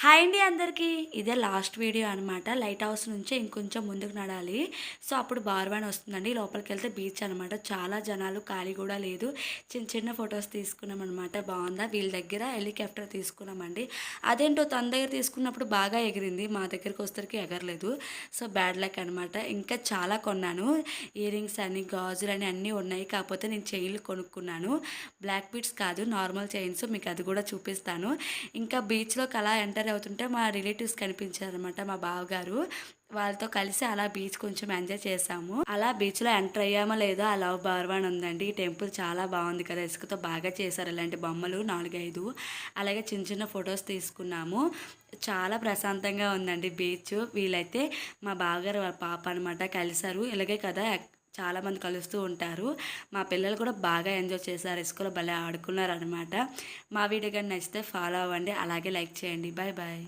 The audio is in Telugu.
హాయ్ అండి అందరికీ. ఇదే లాస్ట్ వీడియో అనమాట. లైట్ హౌస్ నుంచి ఇంకొంచెం ముందుకు నడాలి. సో, అప్పుడు బార్వాన్ వస్తుందండి. లోపలికెళ్తే బీచ్ అనమాట. చాలా జనాలు, ఖాళీ కూడా లేదు. చిన్న చిన్న ఫొటోస్ తీసుకున్నామనమాట. బాగుందా? వీళ్ళ దగ్గర హెలికాప్టర్ తీసుకున్నామండి. అదేంటో తన దగ్గర తీసుకున్నప్పుడు బాగా ఎగిరింది. మా దగ్గరికి వచ్చేసరికి ఎగరలేదు. సో, బ్యాడ్ లక్ అనమాట. ఇంకా చాలా కొన్నాను. ఇయర్ రింగ్స్ అని, గాజులని అన్నీ ఉన్నాయి. కాకపోతే నేను చైన్లు కొనుక్కున్నాను. బ్లాక్ బీడ్స్ కాదు, నార్మల్ చైన్స్. మీకు అది కూడా చూపిస్తాను. ఇంకా బీచ్లోకి అలా ఎంటర్ అవుతుంటే మా రిలేటివ్స్ కనిపించారనమాట. మా బావగారు వాళ్ళతో కలిసి అలా బీచ్ కొంచెం ఎంజాయ్ చేసాము. అలా బీచ్లో ఎంటర్ అయ్యామో లేదో ఆ లవ్ బార్వాన్ ఉందండి. ఈ టెంపుల్ చాలా బాగుంది కదా, ఇసుకతో బాగా చేశారు. ఇలాంటి బొమ్మలు 4-5 అలాగే చిన్న చిన్న ఫొటోస్ తీసుకున్నాము. చాలా ప్రశాంతంగా ఉందండి బీచ్. వీళ్ళైతే మా బావగారు వాళ్ళ పాప అనమాట కలిశారు. ఇలాగే కదా చాలామంది కలుస్తూ ఉంటారు. మా పిల్లలు కూడా బాగా ఎంజాయ్ చేశారు. ఇసుకలో భలే ఆడుకున్నారు అనమాట. మా వీడియో కానీ నచ్చితే ఫాలో అవ్వండి, అలాగే లైక్ చేయండి. Bye bye.